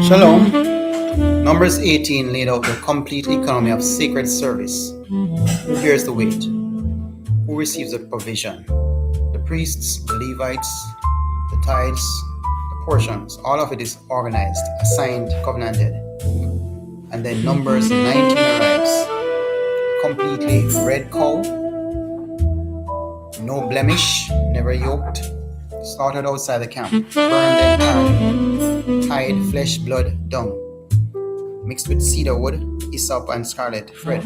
Shalom. Numbers 18 laid out the complete economy of sacred service. Who bears the weight? Who receives the provision? The priests, the Levites, the tithes, the portions. All of it is organized, assigned, covenanted. And then Numbers 19 arrives. Completely red cow, no blemish, never yoked, slaughtered outside the camp, burned and tied, flesh, blood, dung, mixed with cedar wood, hyssop, and scarlet thread.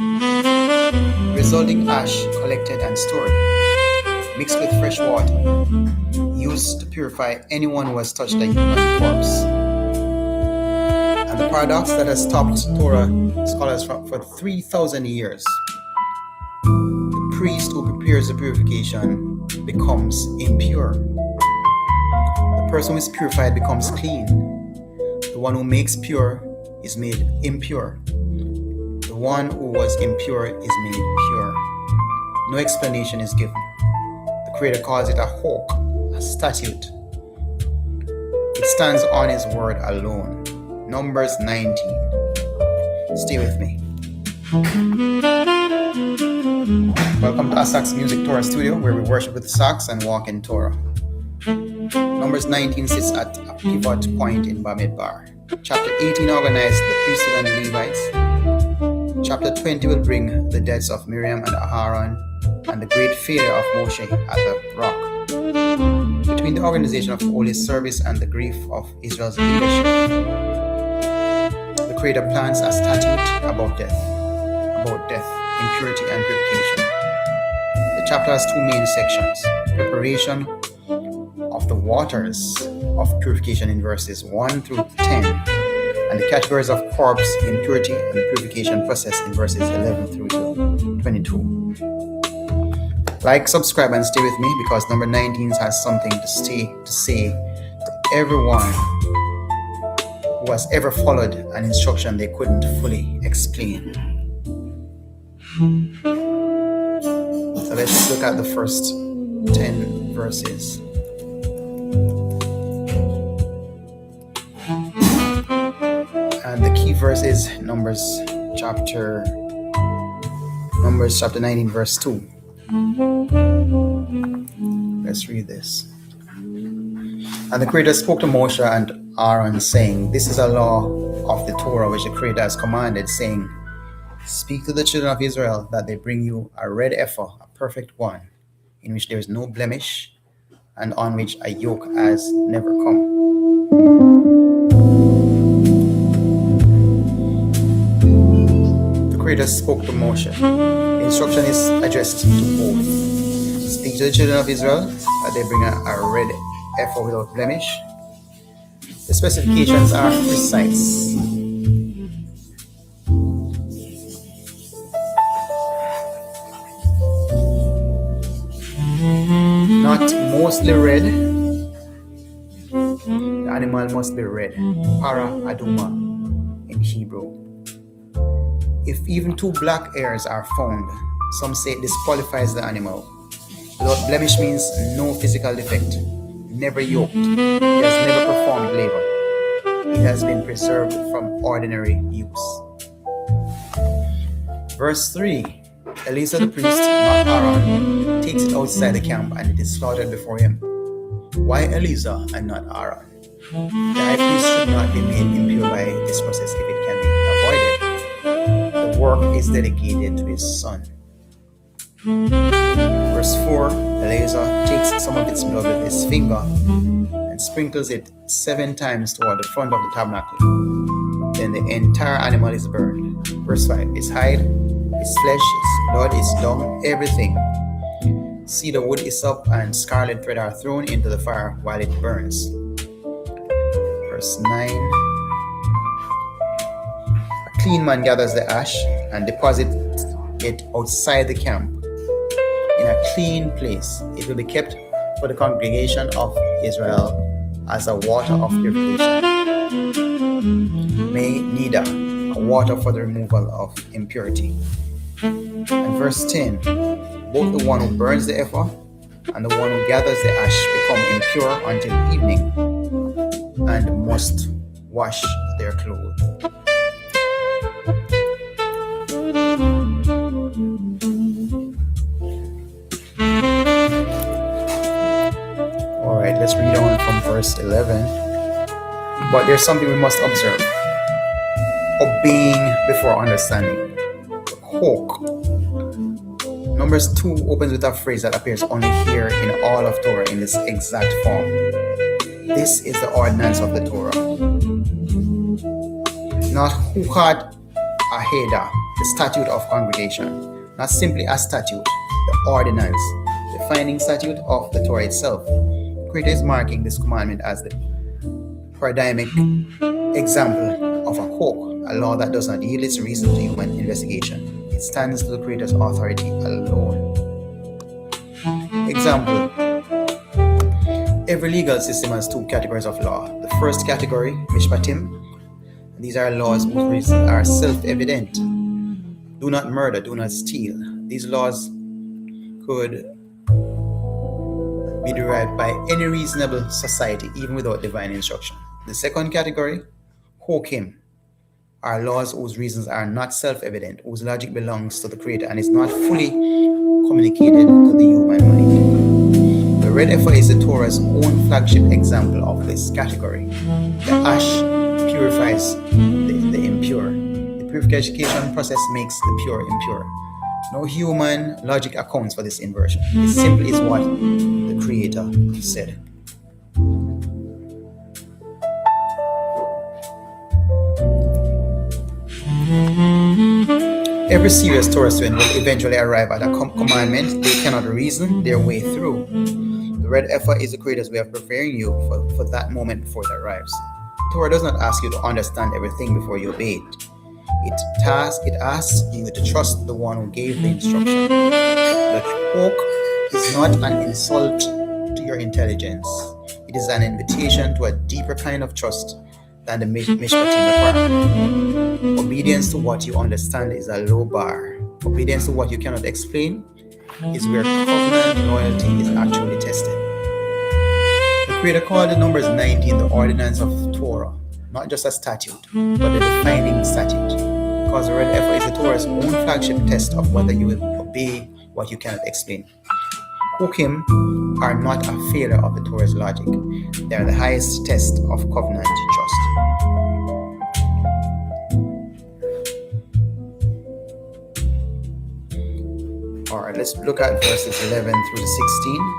Resulting ash collected and stored, mixed with fresh water, used to purify anyone who has touched a human corpse. And the paradox that has stopped Torah scholars for 3,000 years. The priest who prepares the purification becomes impure. The person who is purified becomes clean. The one who makes pure is made impure. The one who was impure is made pure. No explanation is given. The Creator calls it a hok, a statute. It stands on His word alone. Numbers 19. Stay with me. Welcome to AsahxMusic Torah Studio, where we worship with sax and walk in Torah. Numbers 19 sits at a pivot point in Bamidbar. Chapter 18 organized the priesthood and the Levites. Chapter 20 will bring the deaths of Miriam and Aaron and the great failure of Moshe at the rock. Between the organization of holy service and the grief of Israel's leadership, the Creator plans a statute about death, impurity, and purification. The chapter has two main sections: preparation of the waters of purification in verses 1 through 10, and the categories of corpse, impurity, and the purification process in verses 11 through to 22. Like, subscribe, and stay with me, because number 19 has something to say to everyone who has ever followed an instruction they couldn't fully explain. So let's look at the first 10 verses. And the key verse is Numbers chapter 19 verse 2. Let's read this. And the Creator spoke to Moshe and Aaron, saying, "This is a law of the Torah which the Creator has commanded, saying, Speak to the children of Israel that they bring you a red heifer, a perfect one, in which there is no blemish, and on which a yoke has never come." The Creator spoke to Moshe. The instruction is addressed to both. Speak to the children of Israel that they bring a red heifer without blemish. The specifications are precise. Not mostly red. The animal must be red. Para aduma in Hebrew. If even 2 black hairs are found, some say it disqualifies the animal. Without blemish means no physical defect, never yoked, it has never performed labor. It has been preserved from ordinary use. Verse 3. Eleazar the priest, not Aaron, takes it outside the camp, and it is slaughtered before him. Why Eleazar and not Aaron? The high priest should not be made impure by this process if it can be avoided. The work is dedicated to his son. Verse 4. Eleazar takes some of its blood with his finger and sprinkles it 7 times toward the front of the tabernacle. Then the entire animal is burned. Verse 5. Its hide, its flesh, its blood, its dung, everything. Cedar wood, hyssop, and scarlet thread are thrown into the fire while it burns. Verse 9. A clean man gathers the ash and deposits it outside the camp in a clean place. It will be kept for the congregation of Israel as a water of purification. May neither a water for the removal of impurity. And verse 10, both the one who burns the heifer and the one who gathers the ash become impure until evening and must wash their their clothes. Alright, let's read on from verse 11. But there's something we must observe. Obeying before understanding. Hawk. Numbers 2 opens with a phrase that appears only here in all of Torah in this exact form. This is the ordinance of the Torah. Not Chukat Aheda, the statute of congregation. Not simply a statute, the ordinance, defining statute of the Torah itself. The Creator is marking this commandment as the paradigmic example of a hawk, a law that does not yield its reason to human investigation. It stands to the Creator's authority alone. Example. Every legal system has two categories of law. The first category, Mishpatim. These are laws whose reasons are self-evident. Do not murder, do not steal. These laws could be derived by any reasonable society, even without divine instruction. The second category, Hokim, are laws whose reasons are not self-evident, whose logic belongs to the Creator and is not fully communicated to the human mind. The red heifer is the Torah's own flagship example of this category. The ash purifies the impure. The purification process makes the pure impure. No human logic accounts for this inversion. It simply is what the Creator said. Every serious Torah student will eventually arrive at a commandment they cannot reason their way through. The red heifer is the Creator's way of preparing you for that moment before it arrives. Torah does not ask you to understand everything before you obey it. It asks you to trust the one who gave the instruction. The hawk is not an insult to your intelligence. It is an invitation to a deeper kind of trust than the Mishpatim require. Obedience to what you understand is a low bar. Obedience to what you cannot explain is where covenant loyalty is actually tested. The Creator called the Numbers 19 the ordinance of Torah, not just a statute, but a defining statute, because the red heifer is the Torah's own flagship test of whether you will obey what you cannot explain. Hukim are not a failure of the Torah's logic. They are the highest test of covenant trust. Alright, let's look at verses 11 through to 16.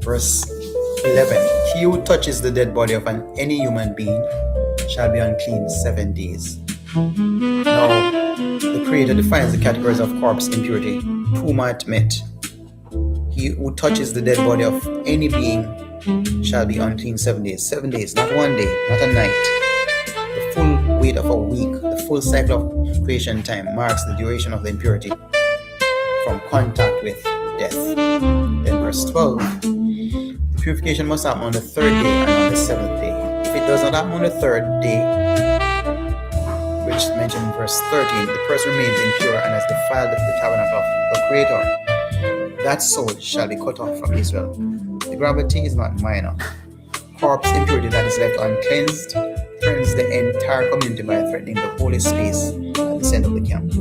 Verse 11. He who touches the dead body of any human being shall be unclean 7 days. Now, the Creator defines the categories of corpse impurity. Tumat met. He who touches the dead body of any being shall be unclean 7 days. 7 days, not 1 day, not a night. The full weight of a week, the full cycle of creation time marks the duration of the impurity from contact with death. Then verse 12. The purification must happen on the 3rd day and on the 7th day. If it does not happen on the 3rd day, which is mentioned in verse 13, the person remains impure and has defiled the tabernacle of the Creator. That soul shall be cut off from Israel. The gravity is not minor. Corpse impurity that is left uncleansed threatens the entire community by threatening the holy space at the center of the camp.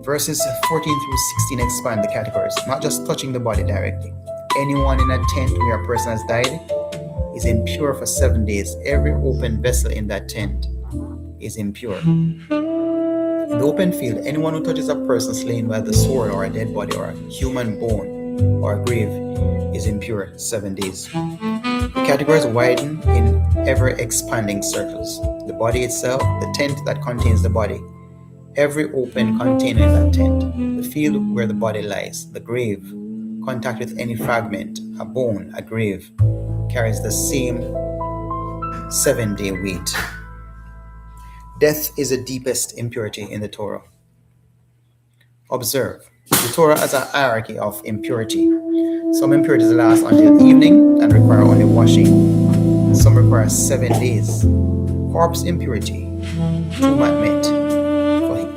Verses 14 through 16 expand the categories, not just touching the body directly. Anyone in a tent where a person has died is impure for 7 days. Every open vessel in that tent is impure. In the open field, anyone who touches a person slain by the sword or a dead body or a human bone or a grave is impure 7 days. The categories widen in ever-expanding circles. The body itself, the tent that contains the body, every open container in that tent, the field where the body lies, the grave, contact with any fragment, a bone, a grave, carries the same 7-day weight. Death is the deepest impurity in the Torah. Observe, the Torah has a hierarchy of impurity. Some impurities last until evening and require only washing. Some require 7 days. Corpse impurity, tumat met,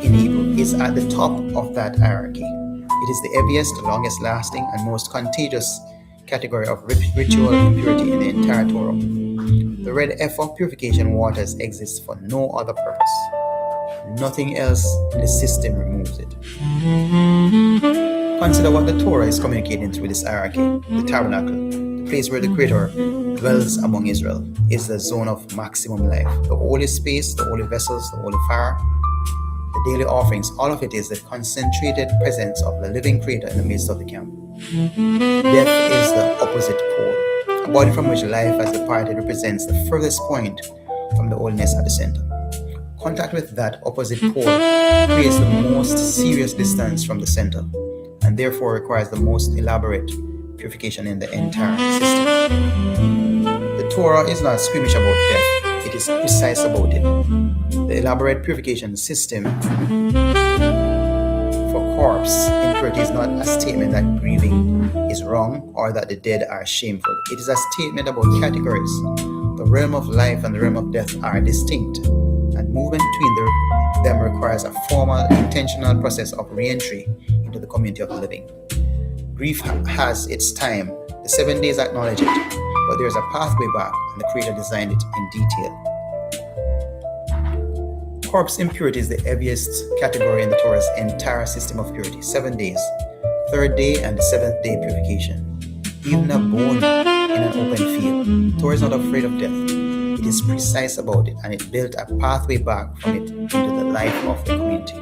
in Hebrew, is at the top of that hierarchy. It is the heaviest, longest lasting, and most contagious category of ritual impurity in the entire Torah. The red Heifer purification waters exist for no other purpose. Nothing else in the system removes it. Consider what the Torah is communicating through this hierarchy. The tabernacle, the place where the Creator dwells among Israel, is the zone of maximum life. The holy space, the holy vessels, the holy fire, the daily offerings, all of it is the concentrated presence of the living Creator in the midst of the camp. Death is the opposite pole. A body from which life has departed represents the furthest point from the holiness at the center. Contact with that opposite pole creates the most serious distance from the center, and therefore requires the most elaborate purification in the entire system. The Torah is not squeamish about death, it is precise about it. The elaborate purification system for corpse impurity is not a statement that grieving is wrong or that the dead are shameful. It is a statement about categories. The realm of life and the realm of death are distinct, and movement between them requires a formal, intentional process of re-entry into the community of the living. Grief has its time. The 7 days acknowledge it, but there is a pathway back, and the Creator designed it in detail. Corpse impurity is the heaviest category in the Torah's entire system of purity. 7 days, third day and the seventh day purification. Even a bone in an open field. The Torah is not afraid of death. It is precise about it, and it built a pathway back from it into the life of the community.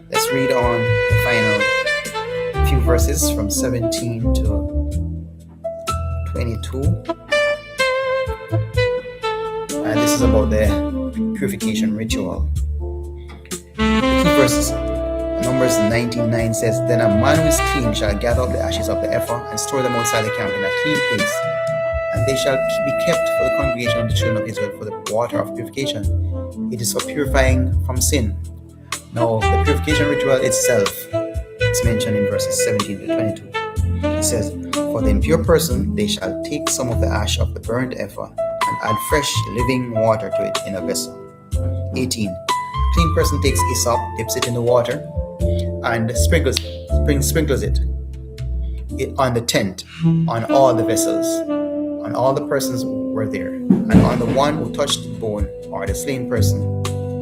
Let's read on the final few verses from 17 to 22. And this is about the purification ritual. The key verses, Numbers 19:9 says, "Then a man who is clean shall gather up the ashes of the heifer and store them outside the camp in a clean place. And they shall be kept for the congregation of the children of Israel for the water of purification. It is for purifying from sin." Now, the purification ritual itself, it's mentioned in verses 17 to 22. It says, "For the impure person, they shall take some of the ash of the burnt heifer and add fresh living water to it in a vessel." 18. A clean person takes hyssop, dips it in the water, and sprinkles it on the tent, on all the vessels, on all the persons who were there, and on the one who touched the bone, or the slain person,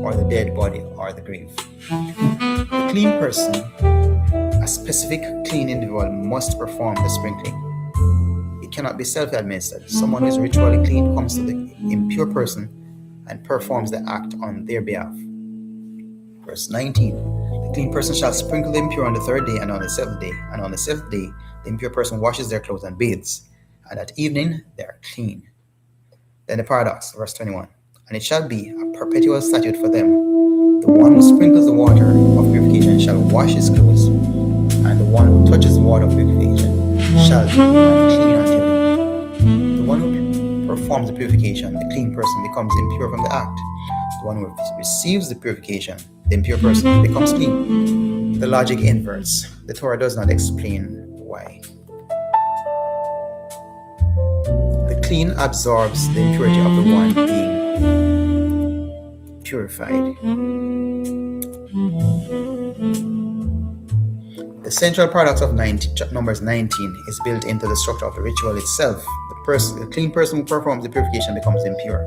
or the dead body, or the grave. The clean person, a specific clean individual, must perform the sprinkling. It cannot be self-administered. Someone who is ritually clean comes to the impure person and performs the act on their behalf. Verse 19. The clean person shall sprinkle the impure on the third day and on the seventh day. And on the seventh day, the impure person washes their clothes and bathes. And at evening, they are clean. Then the paradox, verse 21. And it shall be a perpetual statute for them. The one who sprinkles the water of purification shall wash his clothes, and the one who touches the water of purification shall be unclean until evening. The one who performs the purification, the clean person, becomes impure from the act. The one who receives the purification, the impure person, becomes clean. The logic inverts. The Torah does not explain why. The clean absorbs the impurity of the one being purified. The central paradox of Numbers 19 is built into the structure of the ritual itself. The clean person who performs the purification becomes impure.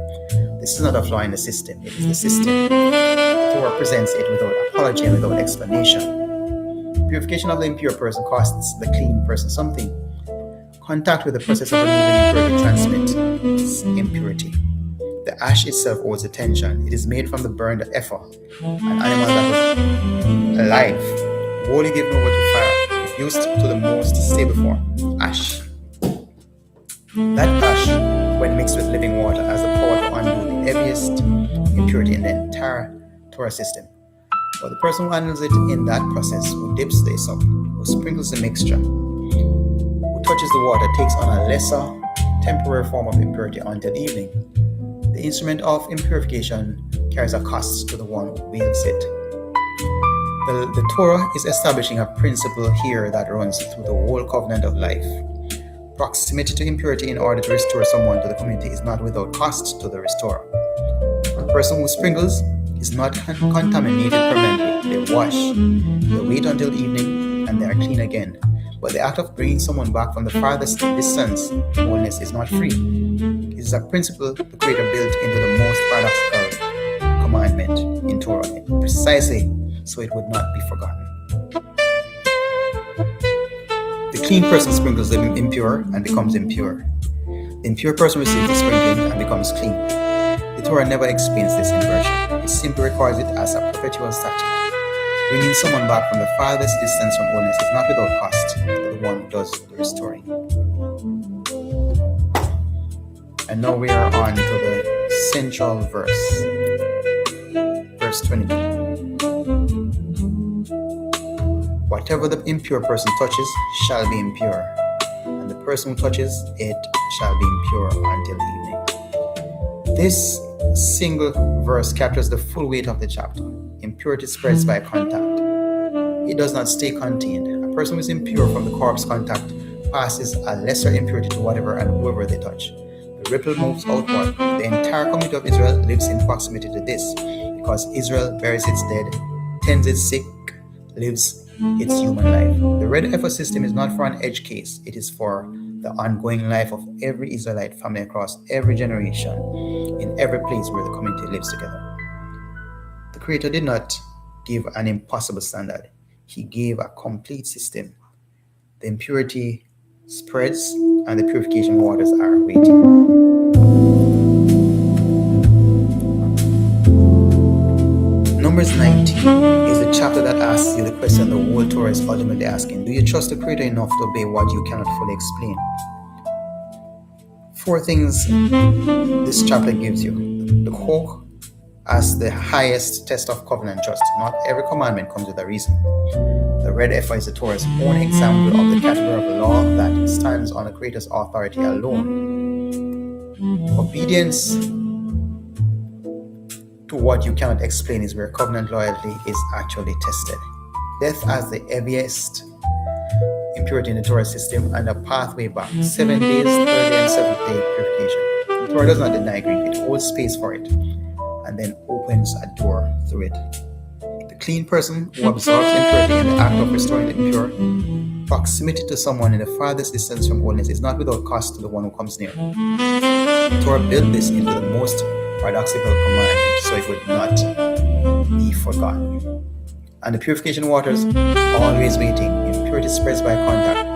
This is not a flaw in the system, it is the system. The Torah presents it without apology and without explanation. Purification of the impure person costs the clean person something. Contact with the process of removing impurity transmits impurity. The ash itself owes attention. It is made from the burned heifer, an animal that was alive, wholly given over to fire, reduced to the most stable form, ash. That ash, when mixed with living water, has the power to undo the heaviest impurity in the entire Torah system. But the person who handles it in that process, who dips the hyssop, who sprinkles the mixture, who touches the water, takes on a lesser, temporary form of impurity until evening. The instrument of impurification carries a cost to the one who wields it. The Torah is establishing a principle here that runs through the whole covenant of life. Proximity to impurity in order to restore someone to the community is not without cost to the restorer. The person who sprinkles is not contaminated permanently. They wash, they wait until evening, and they are clean again. But the act of bringing someone back from the farthest distance to holiness is not free. It is a principle the Creator built into the most paradoxical commandment in Torah, precisely so it would not be forgotten. The clean person sprinkles the impure and becomes impure. The impure person receives the sprinkling and becomes clean. The Torah never explains this inversion. It simply records it as a perpetual statute. Bringing someone back from the farthest distance from holiness is not without cost to the one who does the restoring. And now we are on to the central verse, verse 22. Whatever the impure person touches shall be impure, and the person who touches it shall be impure until evening. This single verse captures the full weight of the chapter. Impurity spreads by contact. It does not stay contained. A person who is impure from the corpse contact passes a lesser impurity to whatever and whoever they touch. The ripple moves outward. The entire community of Israel lives in proximity to this, because Israel buries its dead, tends its sick, lives its human life. The red heifer system is not for an edge case. It is for the ongoing life of every Israelite family across every generation, in every place where the community lives together. The Creator did not give an impossible standard. He gave a complete system. The impurity spreads and the purification waters are waiting. Numbers 19 is the chapter that asks you the question the whole Torah is ultimately asking. Do you trust the Creator enough to obey what you cannot fully explain? 4 things this chapter gives you. The Chok as the highest test of covenant trust. Not every commandment comes with a reason. The red heifer is the Torah's own example of the category of law that stands on the Creator's authority alone. Obedience to what you cannot explain is where covenant loyalty is actually tested. Death as the heaviest impurity in the Torah system and a pathway back. 7 days, 3rd day, and 7th day purification. The Torah does not deny grief, it holds space for it and then opens a door through it. The clean person who absorbs impurity in the act of restoring the impure, proximity to someone in the farthest distance from holiness is not without cost to the one who comes near. The Torah built this into the most paradoxical command so it would not be forgotten. And the purification waters always waiting. Impurity spreads by contact.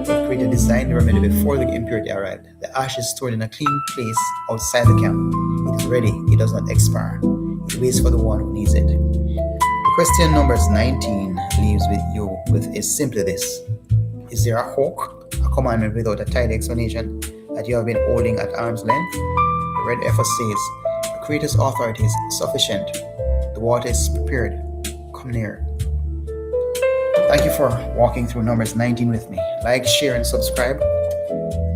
The Creator designed the remedy before the impurity arrived. The ash is stored in a clean place outside the camp. It is ready. It does not expire. It waits for the one who needs it. The question Numbers 19 leaves with you with is simply this. Is there a Chok, a commandment without a tidy explanation, that you have been holding at arm's length? The red heifer says, the Creator's authority is sufficient. The water is prepared. Come near. Thank you for walking through Numbers 19 with me. Like, share, and subscribe.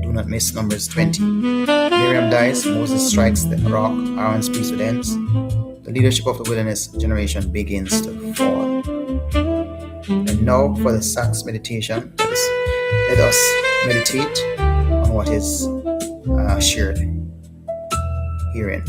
Do not miss Numbers 20. Miriam dies, Moses strikes the rock, Aaron's priesthood ends. The leadership of the wilderness generation begins to fall. And now for the sax meditation. Let us meditate on what is shared herein.